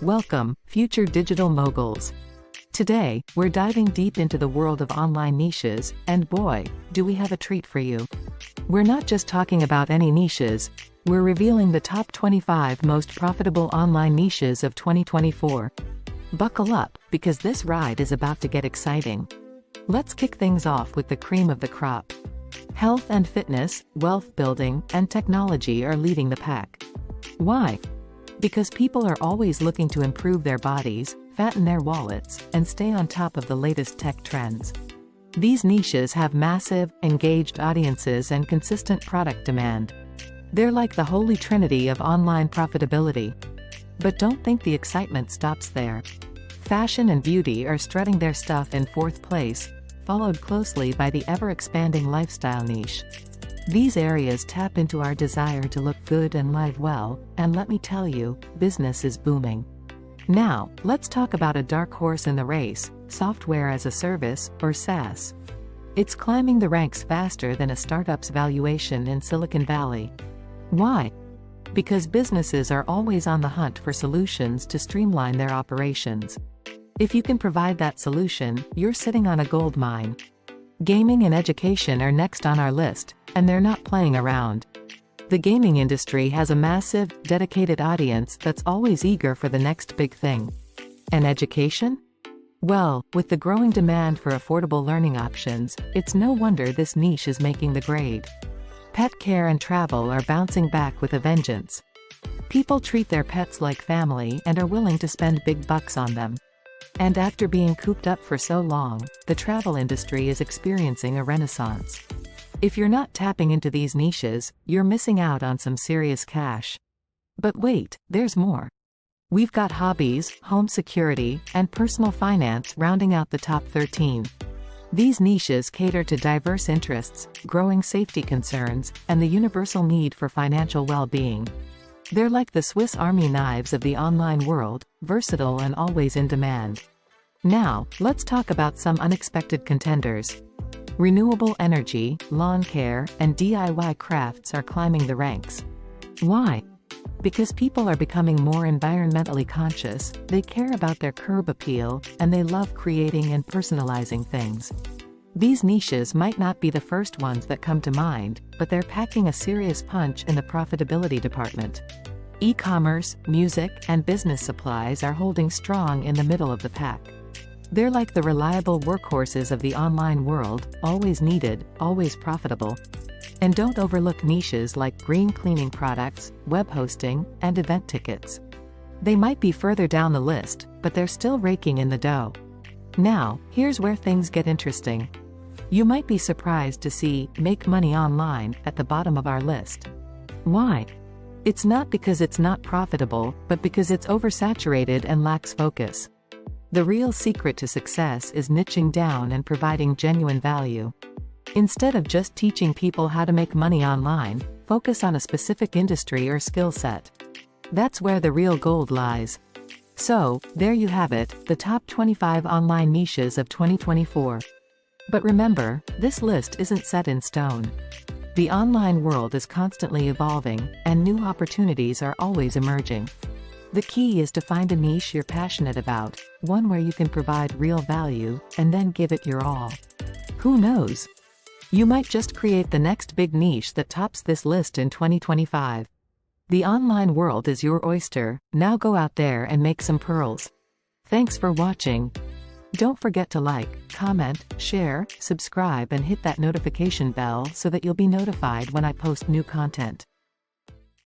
Welcome, future digital moguls. Today, we're diving deep into the world of online niches, and boy, do we have a treat for you. We're not just talking about any niches, we're revealing the top 25 most profitable online niches of 2024. Buckle up, because this ride is about to get exciting. Let's kick things off with the cream of the crop. Health and fitness, wealth building, and technology are leading the pack. Why? Because people are always looking to improve their bodies, fatten their wallets, and stay on top of the latest tech trends. These niches have massive, engaged audiences and consistent product demand. They're like the holy trinity of online profitability. But don't think the excitement stops there. Fashion and beauty are strutting their stuff in fourth place, followed closely by the ever-expanding lifestyle niche. These areas tap into our desire to look good and live well, and let me tell you, business is booming. Now, let's talk about a dark horse in the race, software as a service, or SaaS. It's climbing the ranks faster than a startup's valuation in Silicon Valley. Why? Because businesses are always on the hunt for solutions to streamline their operations. If you can provide that solution, you're sitting on a gold mine. Gaming and education are next on our list, and they're not playing around. The gaming industry has a massive, dedicated audience that's always eager for the next big thing. And education? Well, with the growing demand for affordable learning options, it's no wonder this niche is making the grade. Pet care and travel are bouncing back with a vengeance. People treat their pets like family and are willing to spend big bucks on them. And after being cooped up for so long, the travel industry is experiencing a renaissance. If you're not tapping into these niches, you're missing out on some serious cash. But wait, there's more. We've got hobbies, home security, and personal finance rounding out the top 13. These niches cater to diverse interests, growing safety concerns, and the universal need for financial well-being. They're like the Swiss Army knives of the online world, versatile and always in demand. Now, let's talk about some unexpected contenders. Renewable energy, lawn care, and DIY crafts are climbing the ranks. Why? Because people are becoming more environmentally conscious, they care about their curb appeal, and they love creating and personalizing things. These niches might not be the first ones that come to mind, but they're packing a serious punch in the profitability department. E-commerce, music, and business supplies are holding strong in the middle of the pack. They're like the reliable workhorses of the online world, always needed, always profitable. And don't overlook niches like green cleaning products, web hosting, and event tickets. They might be further down the list, but they're still raking in the dough. Now, here's where things get interesting. You might be surprised to see "make money online" at the bottom of our list. Why? It's not because it's not profitable, but because it's oversaturated and lacks focus. The real secret to success is niching down and providing genuine value. Instead of just teaching people how to make money online, focus on a specific industry or skill set. That's where the real gold lies. So, there you have it, the top 25 online niches of 2024. But remember, this list isn't set in stone. The online world is constantly evolving, and new opportunities are always emerging. The key is to find a niche you're passionate about, one where you can provide real value, and then give it your all. Who knows? You might just create the next big niche that tops this list in 2025. The online world is your oyster, now go out there and make some pearls. Thanks for watching. Don't forget to like, comment, share, subscribe and hit that notification bell so that you'll be notified when I post new content.